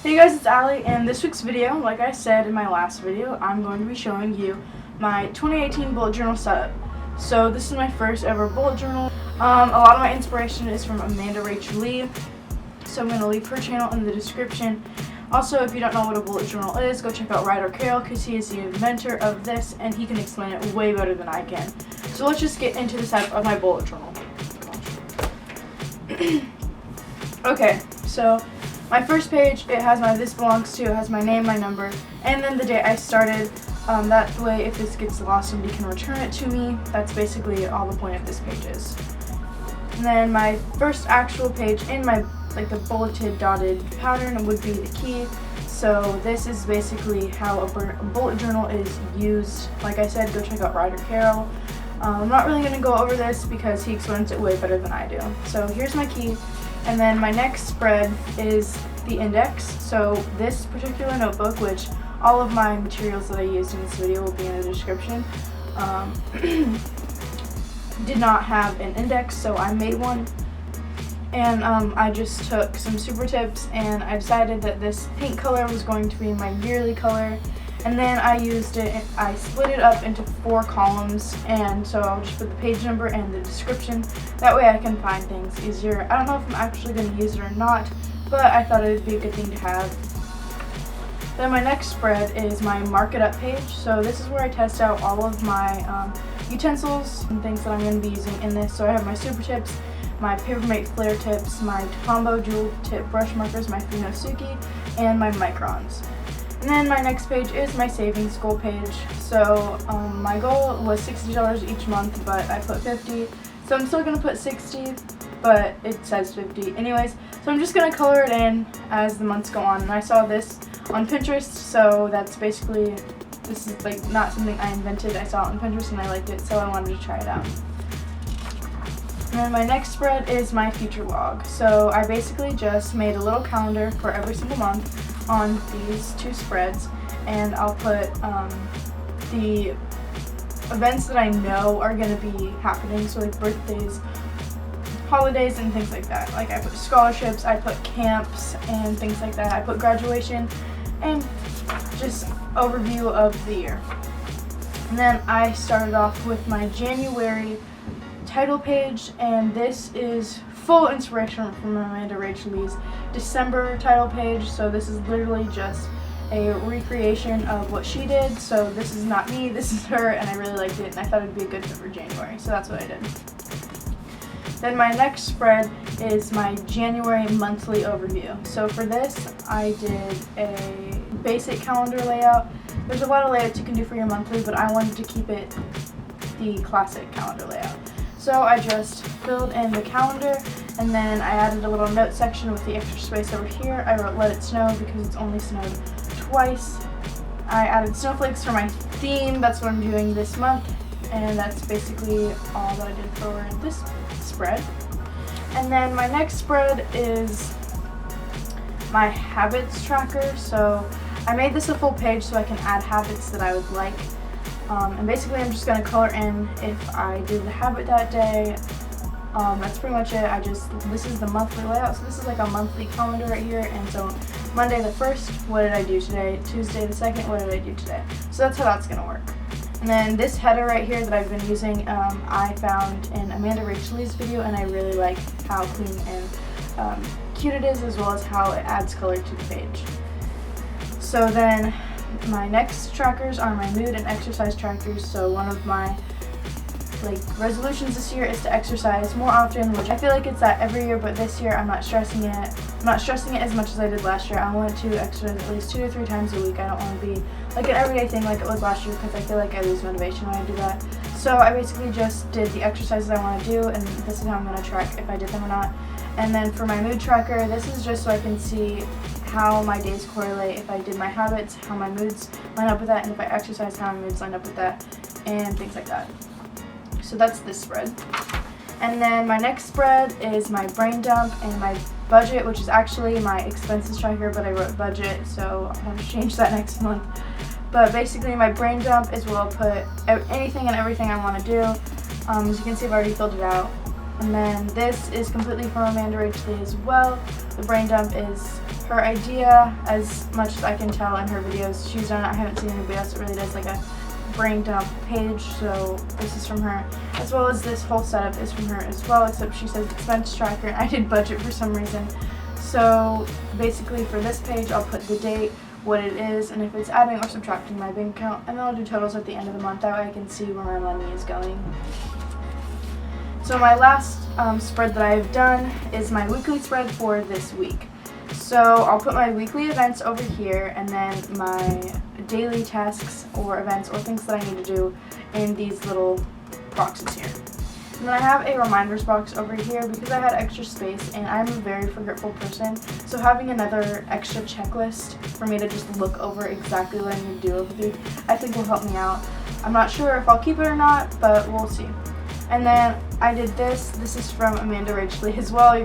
Hey guys, it's Allie, and this week's video, like I said in my last video, I'm going to be showing you my 2018 bullet journal setup. So this is my first ever bullet journal. A lot of my inspiration is from Amanda Rachel Lee, so I'm going to leave her channel in the description. Also, if you don't know what a bullet journal is, go check out Ryder Carroll because he is the inventor of this and he can explain it way better than I can. So let's just get into the setup of my bullet journal. Okay, so my first page, it has my this belongs to, it has my name, my number, and then the day I started. That way, if this gets lost, somebody can return it to me. That's basically all the point of this page is. And then my first actual page in my the bulleted dotted pattern would be the key. So this is basically how a bullet journal is used. Like I said, go check out Ryder Carroll. I'm not really going to go over this because he explains it way better than I do. So here's my key. And then my next spread is the index. So this particular notebook, which all of my materials that I used in this video will be in the description, did not have an index, so I made one. And I just took some super tips and I decided that this pink color was going to be my yearly color. And then I used it, I split it up into 4 columns, and so I'll just put the page number and the description. That way I can find things easier. I don't know if I'm actually going to use it or not, but I thought it would be a good thing to have. Then my next spread is my mark it up page. So this is where I test out all of my utensils and things that I'm going to be using in this. So I have my super tips, my Papermate Flare tips, my Tombow dual tip brush markers, my Funosuke, and my microns. And then my next page is my savings goal page. So my goal was $60 each month, but I put 50. So I'm still going to put 60, but it says 50 anyways. So I'm just going to color it in as the months go on. And I saw this on Pinterest, so that's basically, this is like not something I invented. I saw it on Pinterest and I liked it, so I wanted to try it out. And then my next spread is my future log. So I basically just made a little calendar for every single month on these 2 spreads, and I'll put the events that I know are going to be happening, so like birthdays, holidays, and things like that. Like I put scholarships, I put camps, and things like that. I put graduation, and just overview of the year. And then I started off with my January title page, and this is full inspiration from Amanda Rachel Lee's December title page. So this is literally just a recreation of what she did. So this is not me, this is her, and I really liked it and I thought it would be a good fit for January, so that's what I did. Then my next spread is my January monthly overview. So for this I did a basic calendar layout. There's a lot of layouts you can do for your monthly, but I wanted to keep it the classic calendar layout. So I just filled in the calendar, and then I added a little note section with the extra space over here. I wrote "Let it snow" because it's only snowed twice. I added snowflakes for my theme. That's what I'm doing this month, and that's basically all that I did for this spread. And then my next spread is my habits tracker. So I made this a full page so I can add habits that I would like. And basically I'm just going to color in if I did the habit that day. That's pretty much it. This is the monthly layout, so this is like a monthly calendar right here. And so Monday the 1st, what did I do today? Tuesday the 2nd, what did I do today? So that's how that's going to work. And then this header right here that I've been using, I found in Amanda Rachel Lee's video, and I really like how clean and cute it is, as well as how it adds color to the page. So then my next trackers are my mood and exercise trackers. So one of my resolutions this year is to exercise more often, which I feel like it's that every year, but this year I'm not stressing it. I'm not stressing it as much as I did last year. I want to exercise at least 2 to 3 times a week. I don't want to be like an everyday thing like it was last year, because I feel like I lose motivation when I do that. So I basically just did the exercises I want to do, and this is how I'm going to track if I did them or not. And then for my mood tracker, this is just so I can see how my days correlate. If I did my habits, how my moods line up with that, and if I exercise, how my moods line up with that, and things like that. So that's this spread. And then my next spread is my brain dump and my budget, which is actually my expenses tracker, but I wrote budget, so I'll have to change that next month. But basically my brain dump is where I'll put anything and everything I want to do. As you can see, I've already filled it out. And then this is completely from Amanda Rachel Lee as well. The brain dump is her idea, as much as I can tell in her videos she's done it. I haven't seen anybody else that really does like a brain dump page, so this is from her, as well as this whole setup is from her as well, except she says expense tracker and I did budget for some reason. So basically for this page I'll put the date, what it is, and if it's adding or subtracting my bank account, and then I'll do totals at the end of the month. That way I can see where my money is going. So my last spread that I've done is my weekly spread for this week. So I'll put my weekly events over here, and then my daily tasks or events or things that I need to do in these little boxes here. And then I have a reminders box over here because I had extra space and I'm a very forgetful person. So having another extra checklist for me to just look over exactly what I need to do over the week, I think will help me out. I'm not sure if I'll keep it or not, but we'll see. And then I did this. This is from Amanda Rachley as well.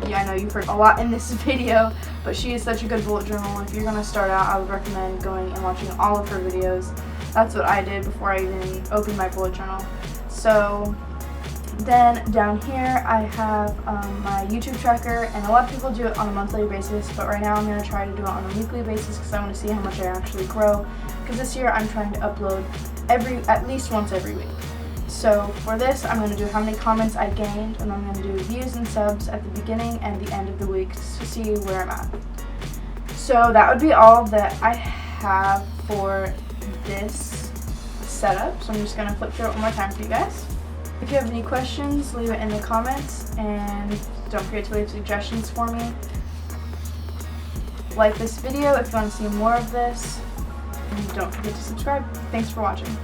Yeah, I know you've heard a lot in this video, but she is such a good bullet journal. If you're going to start out, I would recommend going and watching all of her videos. That's what I did before I even opened my bullet journal. So then down here I have my YouTube tracker, and a lot of people do it on a monthly basis, but right now I'm going to try to do it on a weekly basis because I want to see how much I actually grow, because this year I'm trying to upload at least once every week. So for this, I'm going to do how many comments I gained, and I'm going to do views and subs at the beginning and the end of the week to see where I'm at. So that would be all that I have for this setup. So I'm just going to flip through it one more time for you guys. If you have any questions, leave it in the comments, and don't forget to leave suggestions for me. Like this video if you want to see more of this, and don't forget to subscribe. Thanks for watching.